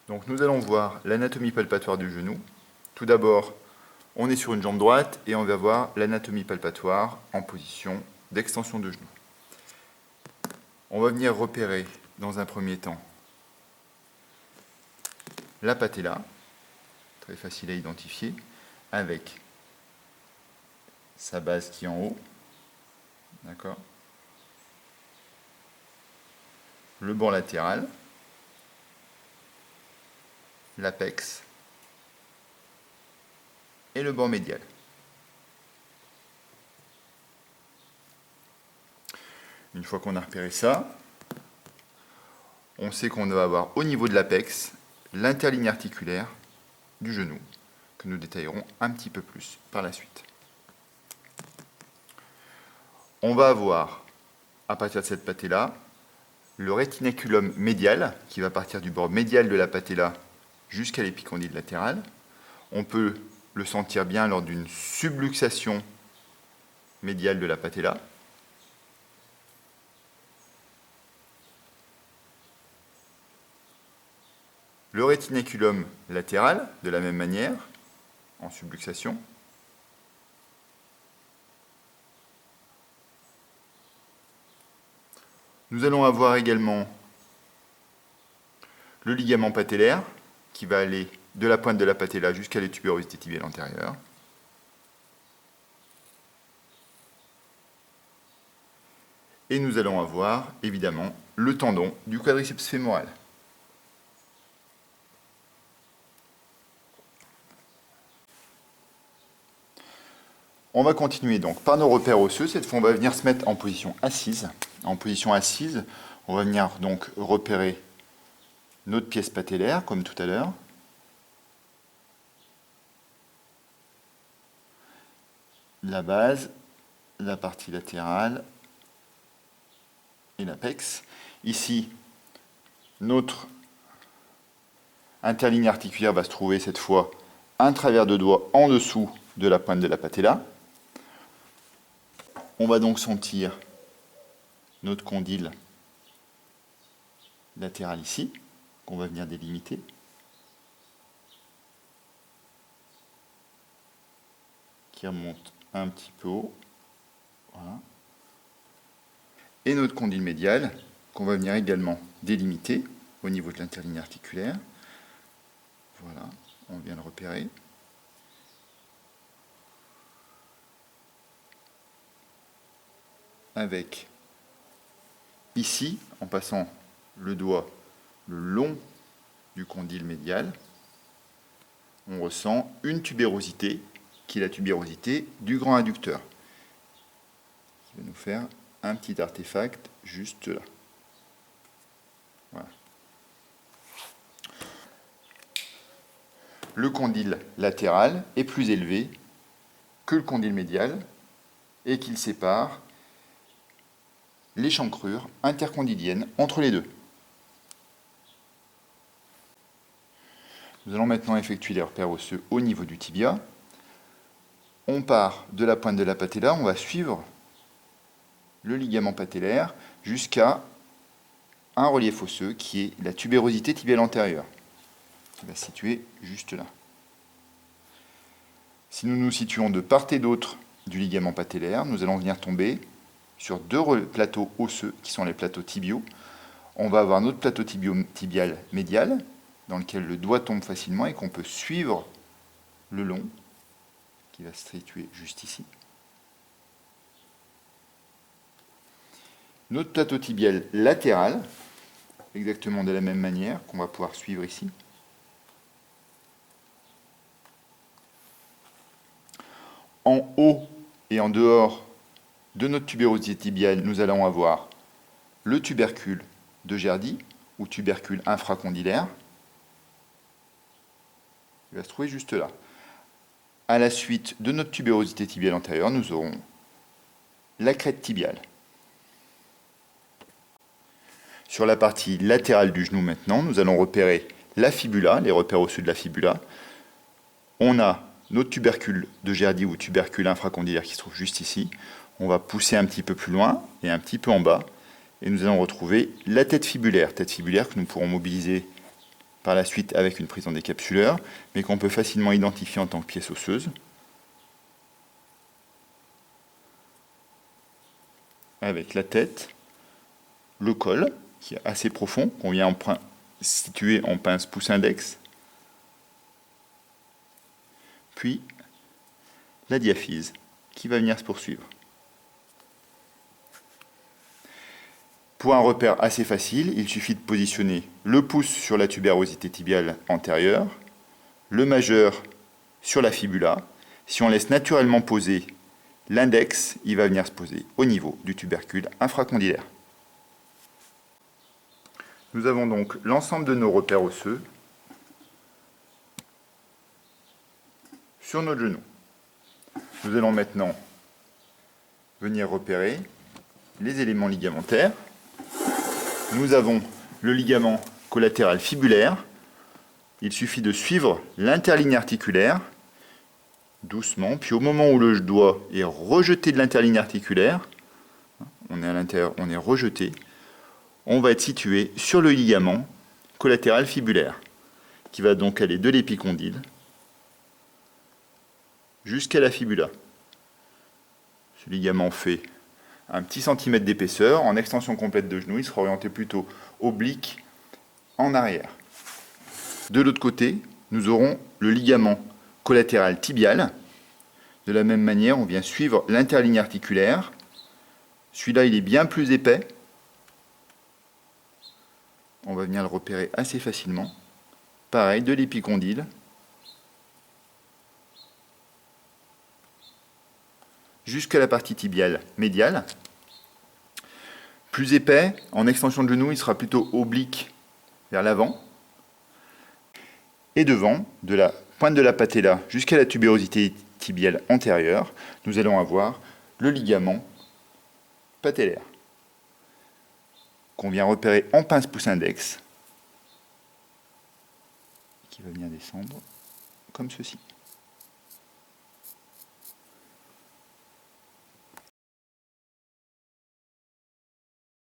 Donc nous allons voir l'anatomie palpatoire du genou. Tout d'abord, on est sur une jambe droite et on va voir l'anatomie palpatoire en position d'extension de genou. On va venir repérer dans un premier temps la patella, très facile à identifier, avec sa base qui est en haut, d'accord, le bord latéral, l'apex et le bord médial. Une fois qu'on a repéré ça, on sait qu'on va avoir au niveau de l'apex l'interligne articulaire du genou, que nous détaillerons un petit peu plus par la suite. On va avoir, à partir de cette patella, le rétinaculum médial, qui va partir du bord médial de la patella jusqu'à l'épicondyle latéral. On peut le sentir bien lors d'une subluxation médiale de la patella. Le rétinaculum latéral, de la même manière, en subluxation. Nous allons avoir également le ligament patellaire, qui va aller de la pointe de la patella jusqu'à la tubérosité tibiale antérieure. Et nous allons avoir, évidemment, le tendon du quadriceps fémoral. On va continuer donc par nos repères osseux. Cette fois, on va venir se mettre en position assise. En position assise, on va venir donc repérer notre pièce patellaire, comme tout à l'heure. La base, la partie latérale et l'apex. Ici, notre interligne articulaire va se trouver cette fois un travers de doigt en dessous de la pointe de la patella. On va donc sentir notre condyle latéral ici, qu'on va venir délimiter. Qui remonte un petit peu haut. Voilà. Et notre condyle médial, qu'on va venir également délimiter au niveau de l'interligne articulaire. Voilà, on vient le repérer. Avec ici, en passant le doigt le long du condyle médial, on ressent une tubérosité, qui est la tubérosité du grand adducteur, qui va nous faire un petit artefact juste là. Voilà. Le condyle latéral est plus élevé que le condyle médial et qu'il sépare l'échancrure intercondylienne entre les deux. Nous allons maintenant effectuer les repères osseux au niveau du tibia. On part de la pointe de la patella, on va suivre le ligament patellaire jusqu'à un relief osseux qui est la tubérosité tibiale antérieure, qui va se situer juste là. Si nous nous situons de part et d'autre du ligament patellaire, nous allons venir tomber sur deux plateaux osseux qui sont les plateaux tibiaux. On va avoir notre plateau tibial médial dans lequel le doigt tombe facilement et qu'on peut suivre le long qui va se situer juste ici. Notre plateau tibial latéral, exactement de la même manière qu'on va pouvoir suivre ici. En haut et en dehors de notre tubérosité tibiale, nous allons avoir le tubercule de Gerdy, ou tubercule infracondylaire. Il va se trouver juste là. À la suite de notre tubérosité tibiale antérieure, nous aurons la crête tibiale. Sur la partie latérale du genou maintenant, nous allons repérer la fibula, les repères osseux de la fibula. On a notre tubercule de Gerdy ou tubercule infracondylaire qui se trouve juste ici. On va pousser un petit peu plus loin et un petit peu en bas. Et nous allons retrouver la tête fibulaire que nous pourrons mobiliser par la suite avec une prise en décapsuleur, mais qu'on peut facilement identifier en tant que pièce osseuse. Avec la tête, le col, qui est assez profond, qu'on vient situer en pince pouce-index, puis la diaphyse, qui va venir se poursuivre. Pour un repère assez facile, il suffit de positionner le pouce sur la tubérosité tibiale antérieure, le majeur sur la fibula. Si on laisse naturellement poser l'index, il va venir se poser au niveau du tubercule infracondylaire. Nous avons donc l'ensemble de nos repères osseux sur notre genou. Nous allons maintenant venir repérer les éléments ligamentaires. Nous avons le ligament collatéral fibulaire. Il suffit de suivre l'interligne articulaire doucement, puis au moment où le doigt est rejeté de l'interligne articulaire, on est à l'intérieur, on est rejeté, on va être situé sur le ligament collatéral fibulaire, qui va donc aller de l'épicondyle jusqu'à la fibula. Ce ligament fait un petit centimètre d'épaisseur. En extension complète de genou, il sera orienté plutôt oblique en arrière. De l'autre côté, nous aurons le ligament collatéral tibial. De la même manière, on vient suivre l'interligne articulaire. Celui-là, il est bien plus épais. On va venir le repérer assez facilement. Pareil, de l'épicondyle jusqu'à la partie tibiale médiale. Plus épais, en extension de genou, il sera plutôt oblique vers l'avant. Et devant, de la pointe de la patella jusqu'à la tubérosité tibiale antérieure, nous allons avoir le ligament patellaire, qu'on vient repérer en pince pouce index, qui va venir descendre comme ceci.